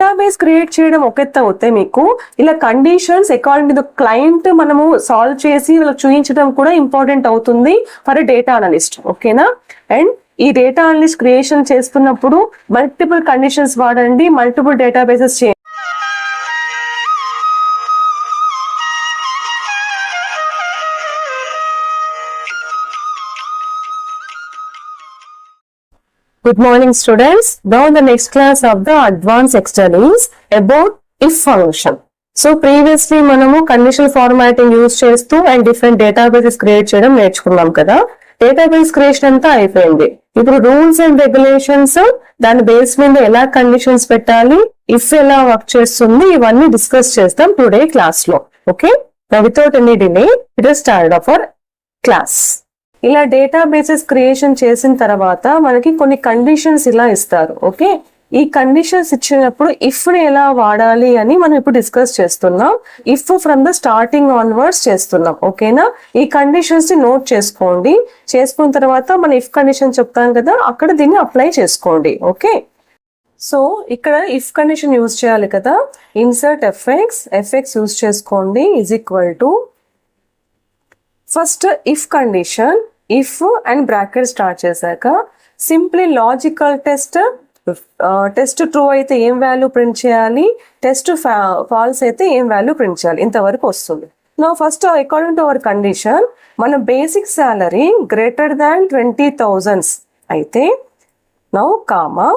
Database create చేయడం ఒక ఎత్తు అవుతే మీకు ఇలా conditions according to the client మనము సాల్వ్ చేసి వాళ్ళకి చూపించడం కూడా ఇంపార్టెంట్ అవుతుంది ఫర్ డేటా అనలిస్ట్. ఓకేనా? అండ్ ఈ డేటా అనలిస్ట్ క్రియేషన్ చేస్తున్నప్పుడు మల్టిపుల్ కండిషన్స్ వాడండి, మల్టిపుల్ డేటాబేసెస్ చేయండి. Good morning students. Now the next class of the advanced external is about if function. So previously మనము conditional formatting యూజ్ చేస్తూ and different databases create చేయడం నేర్చుకున్నాం కదా. Database creation అంతా అయిపోయింది. ఇప్పుడు రూల్స్ అండ్ రెగ్యులేషన్స్, దాని బేస్ మీద ఎలా కండిషన్స్ పెట్టాలి, ఇఫ్ ఎలా వర్క్ చేస్తుంది, ఇవన్నీ డిస్కస్ చేస్తాం టుడే క్లాస్ లో. Okay, without any delay it is start of our class. ఇలా డేటాబేసెస్ క్రియేషన్ చేసిన తర్వాత మనకి కొన్ని కండిషన్స్ ఇలా ఇస్తారు. ఓకే, ఈ కండిషన్స్ ఇచ్చినప్పుడు ఇఫ్ ని ఎలా వాడాలి అని మనం ఇప్పుడు డిస్కస్ చేస్తున్నాం. If from the starting onwards చేస్తున్నాం. ఓకేనా? ఈ కండిషన్స్ ని నోట్ చేసుకోండి. చేసుకున్న తర్వాత మనం ఇఫ్ కండిషన్ చెప్తాం కదా, అక్కడ దీన్ని అప్లై చేసుకోండి. ఓకే, సో ఇక్కడ ఇఫ్ కండిషన్ యూజ్ చేయాలి కదా. ఇన్సర్ట్ ఎఫ్ఎక్స్ యూజ్ చేసుకోండి. Is equal to first if condition, if and bracket start చేశాక సింప్లీ లాజికల్ టెస్ట్ ట్రూ అయితే ఏం వాల్యూ ప్రింట్ చేయాలి, టెస్ట్ ఫాల్స్ అయితే ఏం వాల్యూ ప్రింట్ చేయాలి, ఇంతవరకు వస్తుంది. No first according to our condition మన బేసిక్ సాలరీ గ్రేటర్ దాన్ 20,000 అయితే నో కామా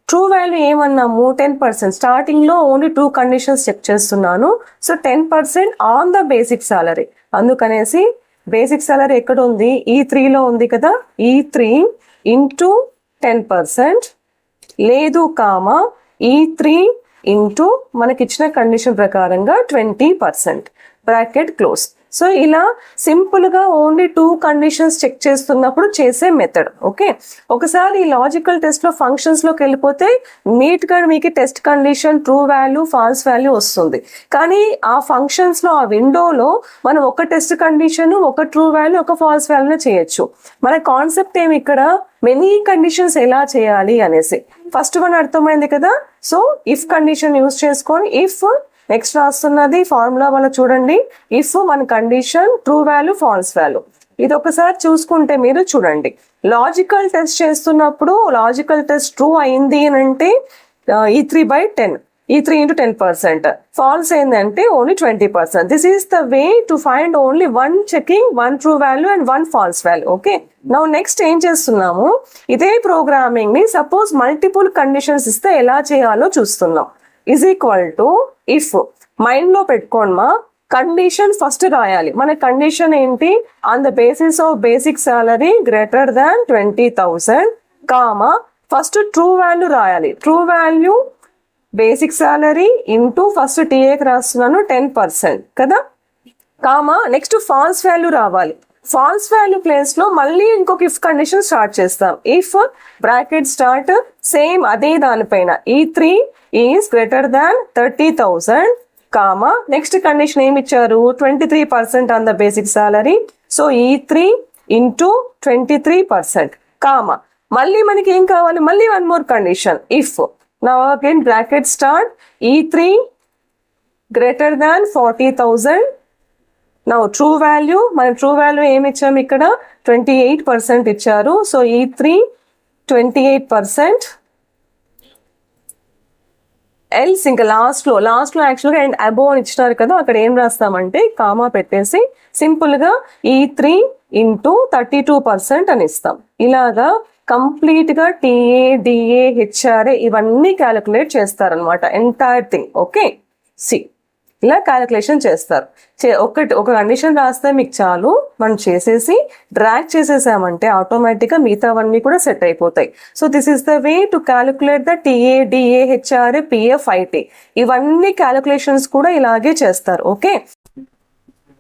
ట్రూ వాల్యూ ఏమన్నాము 10%. స్టార్టింగ్ లో ఓన్లీ 2 కండిషన్స్ చెక్ చేస్తున్నాను. So 10% on the basic salary. అందుకనేసి బేసిక్ సాలరీ ఎక్కడ ఉంది, E3 లో ఉంది కదా, E3 ఇంటూ 10% లేదు కామా E3 ఇంటూ మనకి ఇచ్చిన కండిషన్ ప్రకారంగా 20%, బ్రాకెట్ క్లోజ్. సో ఇలా సింపుల్ గా ఓన్లీ 2 కండిషన్స్ చెక్ చేస్తున్నప్పుడు చేసే మెథడ్. ఓకే, ఒకసారి ఈ లాజికల్ టెస్ట్ లో ఫంక్షన్స్ లోకి వెళ్ళిపోతే నీట్ గా మీకు test condition, true value, falls value వస్తుంది. కానీ ఆ ఫంక్షన్స్ లో, ఆ విండోలో మనం ఒక టెస్ట్ కండిషన్, ఒక ట్రూ వాల్యూ, ఒక ఫాల్స్ వాల్యూ చేయొచ్చు. మన కాన్సెప్ట్ ఏమి ఇక్కడ, మెనీ కండిషన్స్ ఎలా చేయాలి అనేసి. ఫస్ట్ వన్ అర్థమైంది కదా. సో ఇఫ్ కండిషన్ యూజ్ చేసుకొని ఇఫ్ నెక్స్ట్ రాస్తున్నది ఫార్ములా వల్ల చూడండి. ఇఫ్ మన condition true value, falls value. ఇది ఒకసారి చూసుకుంటే మీరు చూడండి, లాజికల్ టెస్ట్ చేస్తున్నప్పుడు లాజికల్ టెస్ట్ ట్రూ అయింది అని అంటే E3/10, E3 into 10%. ఫాల్స్ ఏంటంటే only 20%. This is the way to find only one checking, one true value and one falls value. Okay, now next ఏం చేస్తున్నాము, ఇదే ప్రోగ్రామింగ్ ని సపోజ్ మల్టిపుల్ కండిషన్స్ ఇస్తే ఎలా చేయాలో చూస్తున్నాం. Is equal to if mind లో పెట్టుకోండి మా, కండిషన్ ఫస్ట్ రాయాలి. మన కండిషన్ ఏంటి, on the basis of basic salary greater than 20,000 comma first true value రాయాలి. True value basic salary into first టీఏకి రాస్తున్నాను 10% కదా, కామా నెక్స్ట్ ఫాల్స్ వాల్యూ రావాలి. ఫాల్స్ వాల్యూ ప్లేస్ లో మళ్ళీ ఇంకొక ఇఫ్ కండిషన్ స్టార్ట్ చేస్తాం. ఇఫ్ బ్రాకెట్ స్టార్ట్ సేమ్ అదే దానిపైన E3 is greater than 30,000 comma next condition ఏమి ఇచ్చారు, 23% on the basic salary. So E3 into 23% comma మళ్ళీ మనకి ఏం కావాలి, మళ్ళీ one more condition if. Now again bracket start E3 greater than 40,000. Now true value, మన ట్రూ వాల్యూ ఏమి ఇచ్చాము ఇక్కడ 28% ఇచ్చారు. So E3 28%. ఎల్స్ ఇంకా లాస్ట్ లో యాక్చువల్గా అండ్ అబోవ్ అని ఇచ్చినారు కదా, అక్కడ ఏం రాస్తామంటే కామా పెట్టేసి సింపుల్ గా E3 ఇంటూ 32% అని ఇస్తాం. ఇలాగా కంప్లీట్ గా TA, DA, HRA ఇవన్నీ క్యాలిక్యులేట్ చేస్తారనమాట, ఎంటైర్ థింగ్. ఓకే, సి ఇలా క్యాలిక్యులేషన్ చేస్తారు. ఒక కండిషన్ రాస్తే మీకు చాలు, మనం చేసేసి డ్రాగ్ చేసేసామంటే ఆటోమేటిక్గా మిగతావన్నీ కూడా సెట్ అయిపోతాయి. So this is the way to calculate the TA, DA, HRA, PF, IT. ఇవన్నీ క్యాలిక్యులేషన్స్ కూడా ఇలాగే చేస్తారు. ఓకే,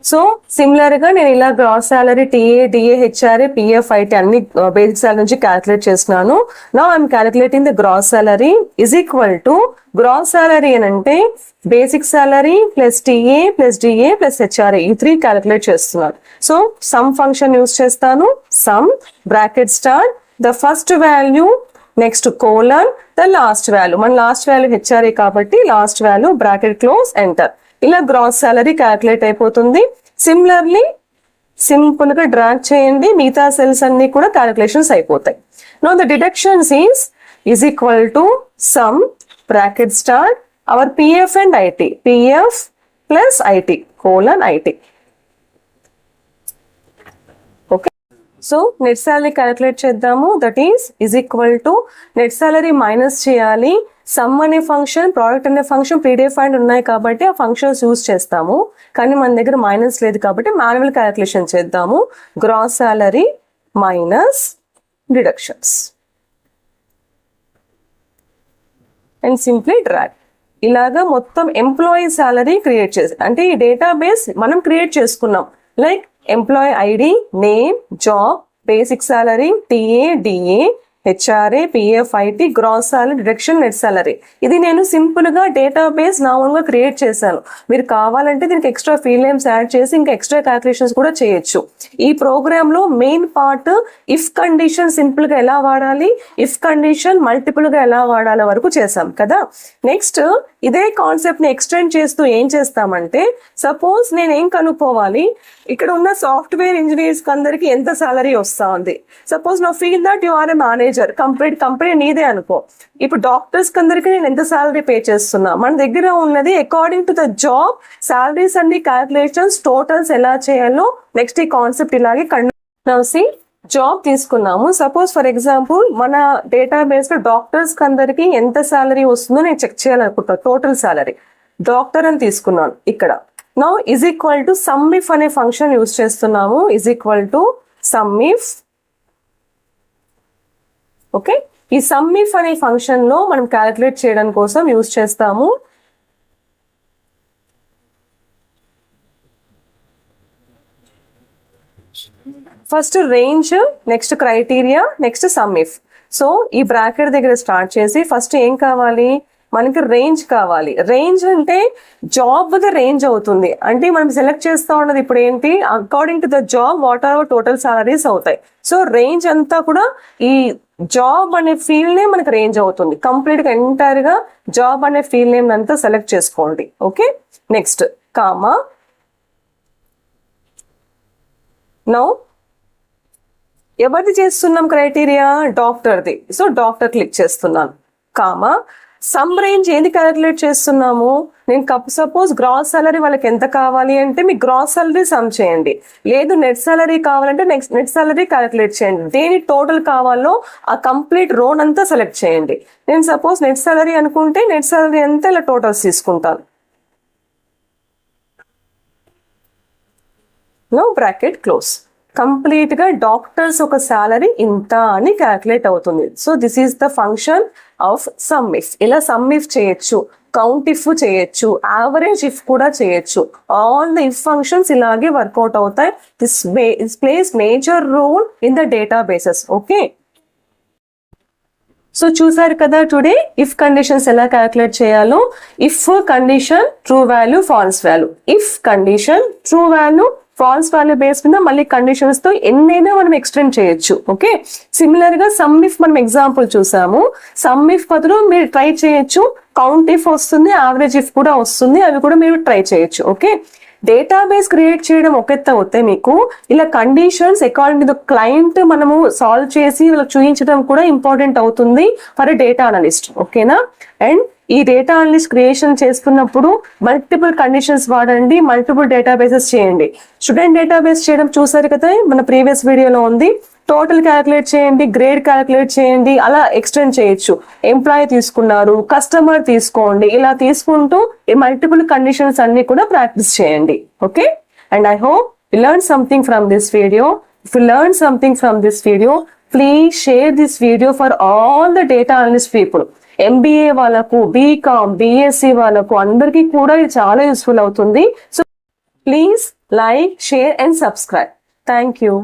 సో సిమిలర్ గా నేను ఇలా gross salary TA, DA, HRA, PF, IT అన్ని బేసిక్ సాలరీ నుంచి క్యాలిక్యులేట్ చేస్తున్నాను. Now I'm calculating the gross salary is equal to, gross salary అని అంటే basic salary plus TA plus DA plus HRA ఈ 3 calculate చేస్తున్నాను. సో సమ్ ఫంక్షన్ యూజ్ చేస్తాను. Sum bracket start the first value next colon the last value, మన last value HRA కాబట్టి last value bracket close enter. ఇలా gross salary calculate అయిపోతుంది. Similarly simple గా drag చేయండి, మిగతా సెల్స్ అన్ని కూడా క్యాలిక్యులేషన్స్ అయిపోతాయి. Now the deductions is equal to sum bracket start our PF and IT, PF plus IT colon IT. So net salary calculate చేద్దాము. That is equal to net salary minus చేయాలి. Some అనే function, product అనే function predefined ఉన్నాయి కాబట్టి ఆ functions use చేస్తాము. కానీ మన దగ్గర మైనస్ లేదు కాబట్టి మాన్యువల్ క్యాలిక్యులేషన్ చేద్దాము. Gross salary minus deductions and simply drag. ఇలాగా మొత్తం ఎంప్లాయీ సాలరీ క్రియేట్ చేసి, అంటే ఈ డేటాబేస్ మనం క్రియేట్ చేసుకున్నాం. Like employee ID, name, job, basic salary, TA, DA, HRA, PF, IT, gross salary, deduction, net salary. ఇది నేను సింపుల్ గా డేటాబేస్ నార్మల్గా క్రియేట్ చేశాను. మీరు కావాలంటే దీనికి ఎక్స్ట్రా ఫీల్డ్ నేమ్స్ యాడ్ చేసి ఇంకా ఎక్స్ట్రా క్యాలిక్యులేషన్స్ కూడా చేయొచ్చు. ఈ ప్రోగ్రామ్ లో main part if condition simple గా ఎలా వాడాలి, ఇఫ్ కండిషన్ మల్టిపుల్ గా ఎలా వాడాలి వరకు చేసాం కదా. నెక్స్ట్ ఇదే కాన్సెప్ట్ ని ఎక్స్టెండ్ చేస్తూ ఏం చేస్తామంటే, సపోజ్ నేను ఏం కనుక్కోవాలి, ఇక్కడ ఉన్న సాఫ్ట్వేర్ ఇంజనీర్స్ అందరికి ఎంత సాలరీ వస్తా ఉంది. సపోజ్ నా feel that you are a manager, complete company నీదే అనుకో. ఇప్పుడు డాక్టర్స్ అందరికి నేను ఎంత సాలరీ పే చేస్తున్నా, మన దగ్గర ఉన్నది according to the job salaries అన్ని క్యాలిక్యులేషన్స్ టోటల్స్ ఎలా చేయాలో నెక్స్ట్ ఈ కాన్సెప్ట్ ఇలాగే కంటిన్యూ. జాబ్ తీసుకున్నాము. సపోజ్ ఫర్ ఎగ్జాంపుల్ మన డేటాబేస్ లో డాక్టర్స్ అందరికి ఎంత సాలరీ వస్తుందో నేను చెక్ చేయాలనుకుంటా. టోటల్ సాలరీ డాక్టర్ అని తీసుకున్నాను. ఇక్కడ now is equal to some if అనే ఫంక్షన్ యూజ్ చేస్తున్నాము. Is equal to some if. Okay, ఈ సమ్ ఇఫ్ అనే ఫంక్షన్ లో మనం క్యాలిక్యులేట్ చేయడం కోసం యూజ్ చేస్తాము. First range, next criteria, next some if. So ఈ బ్రాకెట్ దగ్గర స్టార్ట్ చేసి ఫస్ట్ ఏం కావాలి, మనకి రేంజ్ కావాలి. రేంజ్ అంటే జాబ్ ద రేంజ్ అవుతుంది. అంటే మనం సెలెక్ట్ చేస్తా ఉన్నది ఇప్పుడు ఏంటి, according to the job what are total salaries అవుతాయి. సో రేంజ్ అంతా కూడా ఈ జాబ్ అనే ఫీల్డ్ నేమ్ మనకి రేంజ్ అవుతుంది. కంప్లీట్ గా ఎంటైర్ గా జాబ్ అనే ఫీల్డ్ నేమ్ అంతా సెలెక్ట్ చేసుకోండి. Okay, next comma. నౌ ఎవరిది చేస్తున్నాం క్రైటీరియా, డాక్టర్ది. సో డాక్టర్ క్లిక్ చేస్తున్నాను. కామా సమ్ రేంజ్ ఏంది క్యాలిక్యులేట్ చేస్తున్నాము, నేను సపోజ్ గ్రాస్ సాలరీ వాళ్ళకి ఎంత కావాలి అంటే మీ గ్రాస్ సాలరీ సమ్ చేయండి. లేదు నెట్ సాలరీ కావాలంటే నెక్స్ట్ నెట్ సాలరీ క్యాలిక్యులేట్ చేయండి. దేని టోటల్ కావాలో ఆ కంప్లీట్ రోన్ అంతా సెలెక్ట్ చేయండి. నేను సపోజ్ నెట్ సాలరీ అనుకుంటే నెట్ సాలరీ అంతా ఇలా టోటల్స్ తీసుకుంటాను. No bracket close. కంప్లీట్ గా డాక్టర్స్ ఒక సాలరీ ఇంత అని క్యాలిక్యులేట్ అవుతుంది. So this is the function of sum if. ఇలా సమ్ ఇఫ్ చేయొచ్చు, కౌంట్ ఇఫ్ చేయొచ్చు, యావరేజ్ ఇఫ్ కూడా చేయొచ్చు. ఆల్ ద ఇఫ్ ఫంక్షన్స్ ఇలాగే వర్కౌట్ అవుతాయి. This plays major role in the డేటా బేసెస్. ఓకే, సో చూసారు కదా టుడే ఇఫ్ కండిషన్స్ ఎలా క్యాలిక్యులేట్ చేయాలో. If condition true value falls value, if condition true value falls value base మీద మళ్ళీ కండిషన్స్ తో ఎన్నైనా మనం ఎక్స్టెండ్ చేయొచ్చు. ఓకే, సిమిలర్ గా సమ్ ఇఫ్ మనం ఎగ్జాంపుల్ చూసాము. సమ్ ఇఫ్ బదులు మీరు ట్రై చేయొచ్చు, కౌంట్ ఇఫ్ వస్తుంది, యావరేజ్ ఇఫ్ కూడా వస్తుంది, అవి కూడా మీరు ట్రై చేయొచ్చు. ఓకే, డేటాబేస్ క్రియేట్ చేయడం ఒక ఎత్తు అవుతే మీకు ఇలా conditions according to the client మనము సాల్వ్ చేసి వీళ్ళకి చూపించడం కూడా ఇంపార్టెంట్ అవుతుంది ఫర్ డేటా అనలిస్ట్. ఓకేనా, అండ్ ఈ డేటా అనలిస్ట్ క్రియేషన్ చేస్తున్నప్పుడు మల్టిపుల్ కండిషన్స్ వాడండి, మల్టిపుల్ డేటాబేసెస్ చేయండి. స్టూడెంట్ డేటాబేస్ చేయడం చూసారు కదా మన ప్రీవియస్ వీడియోలో ఉంది. టోటల్ క్యాలిక్యులేట్ చేయండి, గ్రేడ్ క్యాలిక్యులేట్ చేయండి, అలా ఎక్స్టెండ్ చేయొచ్చు. ఎంప్లాయీ తీసుకున్నారు, కస్టమర్ తీసుకోండి, ఇలా తీసుకుంటూ ఈ మల్టిపుల్ కండిషన్స్ అన్ని కూడా ప్రాక్టీస్ చేయండి. Okay, and I hope you learned something from this video. If you learned something from this video, please share this video for all the data analyst people. MBA వాళ్ళకు, BCom, BSc వాళ్ళకు అందరికీ కూడా ఇది చాలా useful అవుతుంది. So please like, share and subscribe. Thank you.